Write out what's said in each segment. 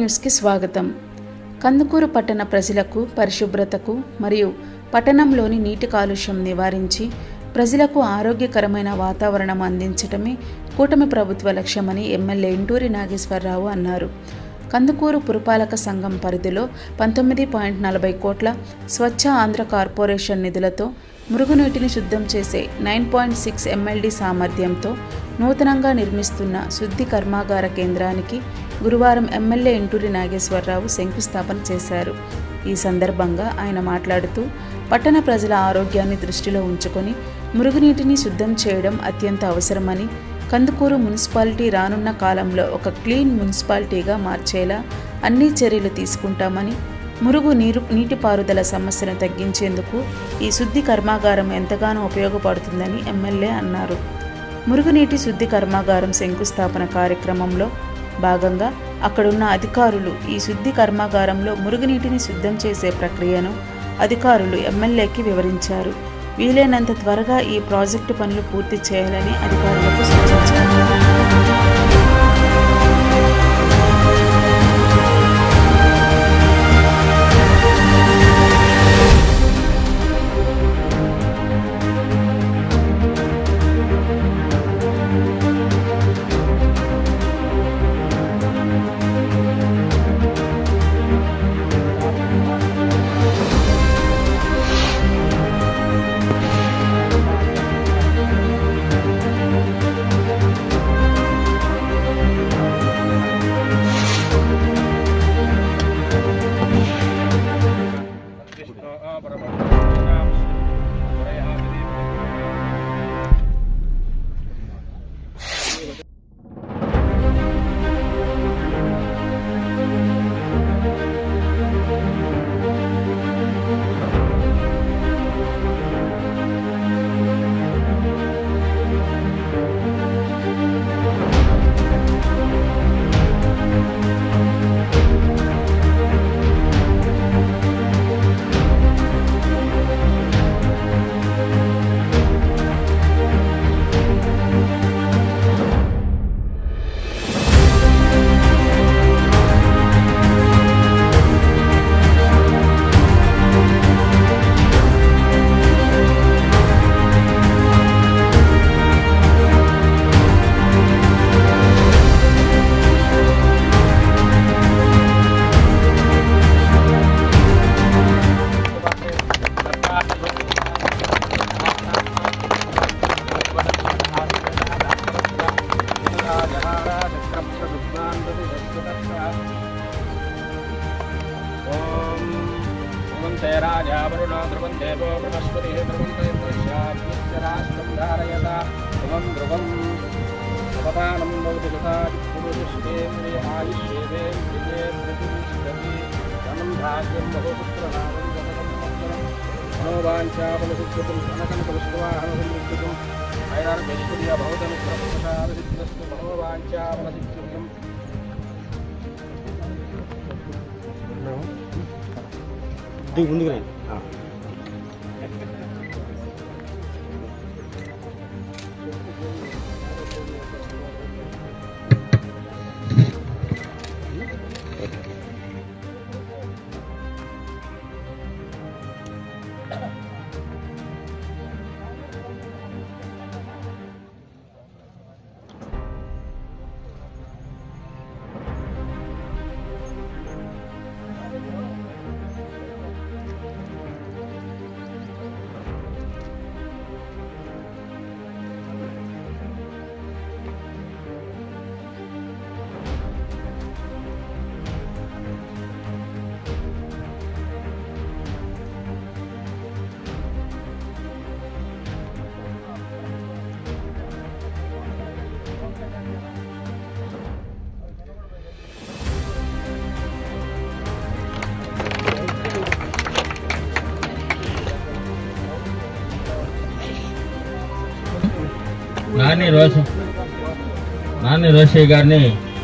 న్యూస్కి స్వాగతం. కందుకూరు పట్టణ ప్రజలకు పరిశుభ్రతకు మరియు పట్టణంలోని నీటి కాలుష్యం నివారించి ప్రజలకు ఆరోగ్యకరమైన వాతావరణం అందించడమే కూటమి ప్రభుత్వ లక్ష్యమని ఎమ్మెల్యే ఇంటూరి నాగేశ్వరరావు అన్నారు. కందుకూరు పురపాలక సంఘం పరిధిలో 19.40 కోట్ల స్వచ్ఛ ఆంధ్ర కార్పొరేషన్ నిధులతో మురుగునీటిని శుద్ధం చేసే 9.6 MLD సామర్థ్యంతో నూతనంగా నిర్మిస్తున్న శుద్ధి కర్మాగార కేంద్రానికి గురువారం ఎమ్మెల్యే ఇంటూరి నాగేశ్వరరావు శంకుస్థాపన చేశారు. ఈ సందర్భంగా ఆయన మాట్లాడుతూ పట్టణ ప్రజల ఆరోగ్యాన్ని దృష్టిలో ఉంచుకొని మురుగునీటిని శుద్ధం చేయడం అత్యంత అవసరమని, కందుకూరు మున్సిపాలిటీ రానున్న కాలంలో ఒక క్లీన్ మున్సిపాలిటీగా మార్చేలా అన్ని చర్యలు తీసుకుంటామని, మురుగు నీటిపారుదల సమస్యను తగ్గించేందుకు ఈ శుద్ధి కర్మాగారం ఎంతగానో ఉపయోగపడుతుందని ఎమ్మెల్యే అన్నారు. మురుగునీటి శుద్ధి కర్మాగారం శంకుస్థాపన కార్యక్రమంలో భాగంగా అక్కడున్న అధికారులు ఈ శుద్ధి కర్మాగారంలో మురుగునీటిని శుద్ధం చేసే ప్రక్రియను అధికారులు ఎమ్మెల్యేకి వివరించారు. వీలైనంత త్వరగా ఈ ప్రాజెక్టు పనులు పూర్తి చేయాలని అధికారులకు సూచించారు. राजा वरुण ध्रुवं देवो बृहस्पतिः ध्रुवं तैर्वश्यात्मित्यराष्ट्रं धारयता ध्रुवं ध्रुवं अपदानं भवति तथा पुरुषेन्द्रिय आयुष्येवेन्द्रिये प्रतिष्ठति धनं भाग्यं बहुपुत्रनामं जगतं मङ्गलं मनोवाञ्छाफलसिद्धिं धनकनकवस्तुवाहनसंयुक्तं ऐरार्भैश्वर्य भवतनुप्रभुताभिसिद्धस्तु मनोवाञ्छाफलसिद्धिं ముందుకు రండి. నాని రోషయ్య గారిని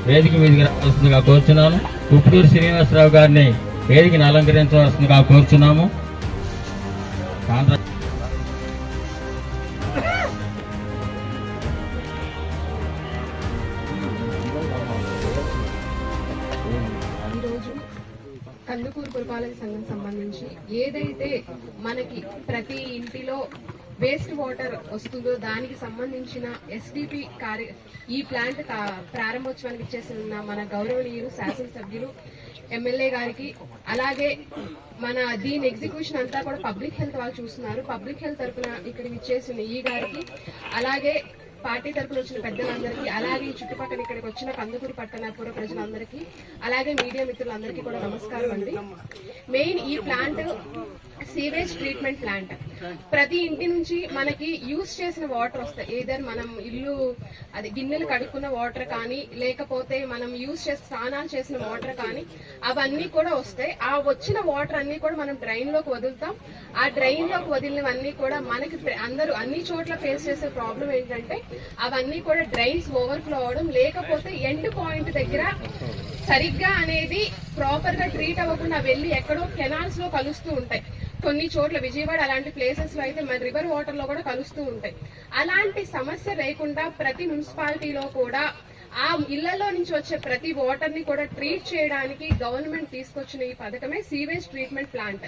వేదిక మీదకి రావాల్సిందిగా కోరుచున్నాను. కుప్పూరు శ్రీనివాసరావు గారిని వేదికను అలంకరించవలసిందిగా కోరుచున్నాము. సహకార సంఘం సంబంధించి ఏదైతే మనకి ప్రతి ఇంటిలో వేస్ట్ వాటర్ వస్తుందో దానికి సంబంధించిన ఎస్డిపి ఈ ప్లాంట్ ప్రారంభోత్సవానికి ఇచ్చేసిన మన గౌరవనీయులు శాసనసభ్యులు ఎమ్మెల్యే గారికి, అలాగే మన దీని ఎగ్జిక్యూషన్ అంతా కూడా పబ్లిక్ హెల్త్ వాళ్ళు చూస్తున్నారు. పబ్లిక్ హెల్త్ తరఫున ఇక్కడికి ఇచ్చేసిన ఈ గారికి, అలాగే పార్టీ తరఫున వచ్చిన పెద్దలందరికీ, అలాగే ఈ చుట్టుపక్కల ఇక్కడికి వచ్చిన కందుకూరు పట్టణ పూర్వ ప్రజలందరికీ, అలాగే మీడియా మిత్రులందరికీ కూడా నమస్కారం అండి. మెయిన్ ఈ ప్లాంట్ సీవేజ్ ట్రీట్మెంట్ ప్లాంట్. ప్రతి ఇంటి నుంచి మనకి యూజ్ చేసిన వాటర్ వస్తాయి. ఏదర్ మనం ఇల్లు అది గిన్నెలు కడుక్కున్న వాటర్ కానీ, లేకపోతే మనం యూజ్ చేసి స్నానాలు చేసిన వాటర్ కానీ, అవన్నీ కూడా వస్తాయి. ఆ వచ్చిన వాటర్ అన్ని కూడా మనం డ్రైన్ లోకి వదులుతాం. ఆ డ్రైన్ లోకి వదిలినవన్నీ కూడా మనకి అందరూ అన్ని చోట్ల ఫేస్ చేసే ప్రాబ్లం ఏంటంటే అవన్నీ కూడా డ్రైన్స్ ఓవర్ఫ్లో అవడం, లేకపోతే ఎండ్ పాయింట్ దగ్గర సరిగ్గా అనేది ప్రాపర్ గా ట్రీట్ అవ్వకుండా వెళ్లి ఎక్కడో కెనాల్స్ లో కలుస్తూ ఉంటాయి. కొన్ని చోట్ల విజయవాడ అలాంటి ప్లేసెస్ లో అయితే మన రివర్ వాటర్ లో కూడా కలుస్తూ ఉంటాయి. అలాంటి సమస్య లేకుండా ప్రతి మున్సిపాలిటీలో కూడా ఆ ఇళ్లలో నుంచి వచ్చే ప్రతి వాటర్ ని కూడా ట్రీట్ చేయడానికి గవర్నమెంట్ తీసుకొచ్చిన ఈ పథకమే సీవేజ్ ట్రీట్మెంట్ ప్లాంట్.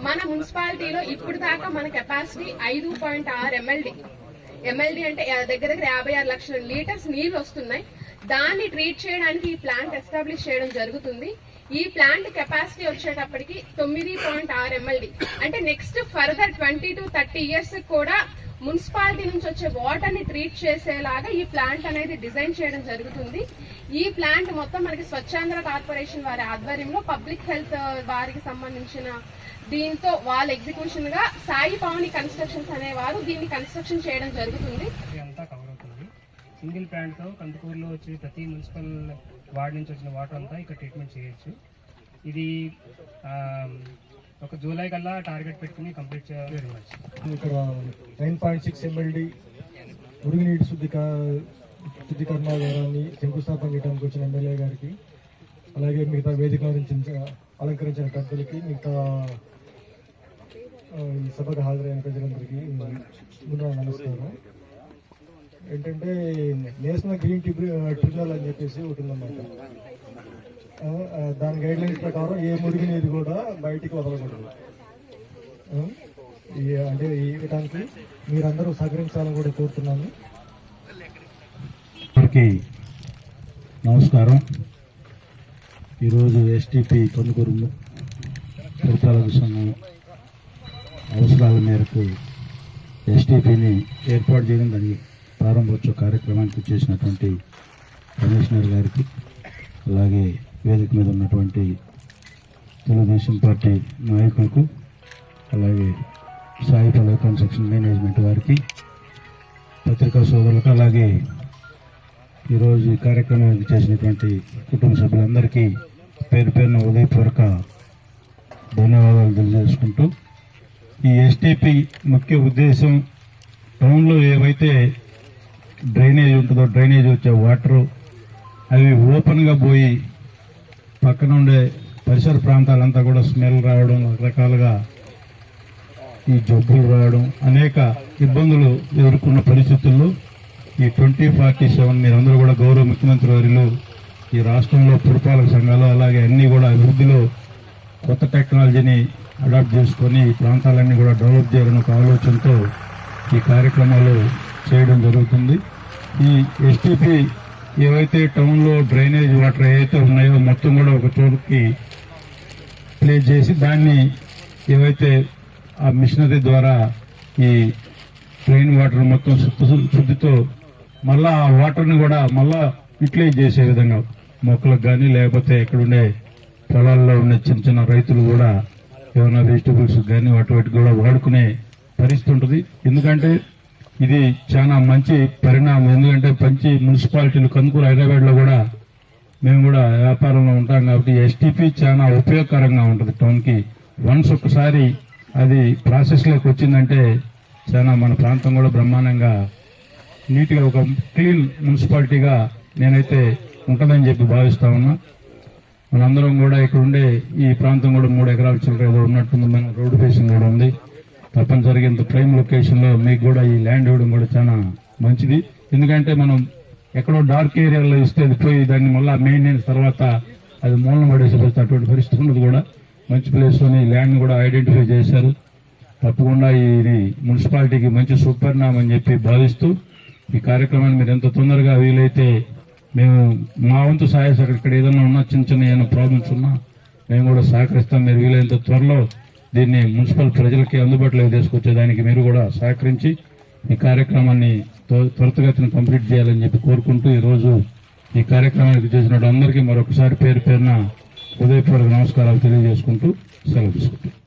మన మున్సిపాలిటీలో ఇప్పుడు దాకా మన కెపాసిటీ 5.6 MLD అంటే దగ్గర 56 లక్షల లీటర్స్ నీళ్లు వస్తున్నాయి. దాన్ని ట్రీట్ చేయడానికి ఈ ప్లాంట్ ఎస్టాబ్లిష్ చేయడం జరుగుతుంది. ఈ ప్లాంట్ కెపాసిటీ వచ్చేటప్పటికి 9.6 MLD అంటే నెక్స్ట్ ఫర్దర్ 20 to 30 years కూడా మున్సిపాలిటీ నుంచి వచ్చే వాటర్ ని ట్రీట్ చేసేలాగా ఈ ప్లాంట్ అనేది డిజైన్ చేయడం జరుగుతుంది. ఈ ప్లాంట్ మొత్తం మనకి స్వచ్ఛాంధ్ర కార్పొరేషన్ వారి ఆధ్వర్యంలో పబ్లిక్ హెల్త్ వారికి సంబంధించిన దీంతో వాళ్ళ ఎగ్జిక్యూషన్ గా సాయి పావని కన్స్ట్రక్షన్స్ అనేవారు దీన్ని కన్స్ట్రక్షన్ చేయడం జరుగుతుంది. సింగిల్ ప్లాంట్ తో కందుకూరులో వచ్చి ప్రతి మున్సిపల్ వార్డ్ నుంచి వచ్చిన వాటర్ అంతా ఇక్కడ ట్రీట్మెంట్ చేయొచ్చు. ఇది ఒక జూలై కల్లా టార్గెట్ పెట్టుకుని కంప్లీట్ చేయాలి. ఇక్కడ 9.6 MLD మురుగునీటి శుద్ధీకరణ విధానాన్ని శంకుస్థాపన చేయడానికి వచ్చిన ఎమ్మెల్యే గారికి, అలాగే మిగతా వేదిక అలంకరించిన పెద్దలకి, మిగతా ఈ సభకు హాజరైన ప్రజలందరికీ ముందు నమస్కారం. ఏంటంటే నేషనల్ గ్రీన్ ట్రిబ్యునల్ అని చెప్పేసి ఒకటి ఉందన్నమాట. దాని గైడ్ లైన్స్ ప్రకారం ఏ మురుగునీరు కూడా బయటికి వదలకూడదు. అంటే ఇవ్వడానికి మీరందరూ సహకరించాలని కూడా కోరుతున్నాను. నమస్కారం. ఈరోజు ఎస్టీపీ కందుకూరు పురపాలక సంఘం అవసరాల మేరకు ఎస్టీపీని ఏర్పాటు చేయడం, దానికి ప్రారంభోత్సవ కార్యక్రమానికి చేసినటువంటి కమిషనర్ గారికి, అలాగే వేదిక మీద ఉన్నటువంటి తెలుగుదేశం పార్టీ నాయకులకు, అలాగే సాయి పల్లవి కన్స్ట్రక్షన్ మేనేజ్మెంట్ వారికి, పత్రికా సోదరులకు, అలాగే ఈరోజు ఈ కార్యక్రమానికి చేసినటువంటి కుటుంబ సభ్యులందరికీ పేరు పేరున ఉదయపూర్వక ధన్యవాదాలు తెలియజేసుకుంటూ, ఈ ఎస్టీపీ ముఖ్య ఉద్దేశం టౌన్లో ఏవైతే డ్రైనేజ్ ఉంటుందో, డ్రైనేజ్ వచ్చే వాటరు అవి ఓపెన్గా పోయి పక్కన ఉండే పరిసర ప్రాంతాలంతా కూడా స్మెల్ రావడం, రకరకాలుగా ఈ జబ్బులు రావడం, అనేక ఇబ్బందులు ఎదుర్కొన్న పరిస్థితుల్లో ఈ 2047 మీరందరూ కూడా గౌరవ ముఖ్యమంత్రి వారిలో ఈ రాష్ట్రంలో పురపాలక సంఘాలు, అలాగే అన్ని కూడా అభివృద్ధిలో కొత్త టెక్నాలజీని అడాప్ట్ చేసుకొని ఈ ప్రాంతాలన్నీ కూడా డెవలప్ చేయాలని ఒక ఆలోచనతో ఈ కార్యక్రమాలు చేయడం జరుగుతుంది. ఈ ఎస్టీపీ ఏవైతే టౌన్లో డ్రైనేజ్ వాటర్ ఏవైతే ఉన్నాయో మొత్తం కూడా ఒక చోటుకి ప్లేస్ చేసి దాన్ని ఏవైతే ఆ మిషనరీ ద్వారా ఈ డ్రైన్ వాటర్ మొత్తం శుద్ధితో మళ్ళా ఆ వాటర్ని కూడా మళ్ళా యూటిలైజ్ చేసే విధంగా మొక్కలకు కానీ, లేకపోతే ఎక్కడుండే పొలాల్లో ఉండే చిన్న చిన్న రైతులు కూడా ఏమైనా వెజిటబుల్స్ కానీ వాటి కూడా వాడుకునే పరిస్థితి ఉంటుంది. ఎందుకంటే ఇది చాలా మంచి పరిణామం. ఎందుకంటే మంచి మున్సిపాలిటీలు కందుకూరు, హైదరాబాద్లో కూడా మేము కూడా వ్యాపారంలో ఉంటాం కాబట్టి ఎస్టీపీ చాలా ఉపయోగకరంగా ఉంటుంది టౌన్కి. వన్స్ ఒకసారి అది ప్రాసెస్లోకి వచ్చిందంటే చాలా మన ప్రాంతం కూడా బ్రహ్మాండంగా నీట్గా ఒక క్లీన్ మున్సిపాలిటీగా నేనైతే ఉంటుందని చెప్పి భావిస్తా ఉన్నా. మనందరం కూడా ఇక్కడ ఉండే ఈ ప్రాంతం కూడా 3 ఎకరాల చిల్లర ఏదో ఉన్నట్టుంది. మన రోడ్డు ఫేసింగ్ కూడా ఉంది. తప్పనిసరిగా ఇంత ప్రైమ్ లొకేషన్లో మీకు కూడా ఈ ల్యాండ్ ఇవ్వడం కూడా చాలా మంచిది. ఎందుకంటే మనం ఎక్కడో డార్క్ ఏరియాలో ఇస్తే అది పోయి దాన్ని మళ్ళీ మెయింటెనెన్స్ తర్వాత అది మూలన పడేసి అటువంటి పరిస్థితి ఉన్నది కూడా మంచి ప్లేస్లోని ల్యాండ్ కూడా ఐడెంటిఫై చేశారు. తప్పకుండా ఇది మున్సిపాలిటీకి మంచి సుపరిణామం అని చెప్పి భావిస్తూ ఈ కార్యక్రమాన్ని మీరు ఎంత తొందరగా వీలైతే మేము మా వంతు సహాయ ఇక్కడ ఏదైనా ఉన్నా చిన్న చిన్న ఏమైనా ప్రాబ్లమ్స్ ఉన్నా మేము కూడా సహకరిస్తాం. మీరు వీలైనంత త్వరలో దీన్ని మున్సిపల్ ప్రజలకి అందుబాటులోకి తీసుకొచ్చేదానికి మీరు కూడా సహకరించి ఈ కార్యక్రమాన్ని త్వరితగతిన కంప్లీట్ చేయాలని చెప్పి కోరుకుంటూ ఈరోజు ఈ కార్యక్రమానికి చేసిన అందరికీ మరొకసారి పేరు పేరున హృదయపూర్వక నమస్కారాలు తెలియజేసుకుంటూ సెలవు తీసుకుంటాం.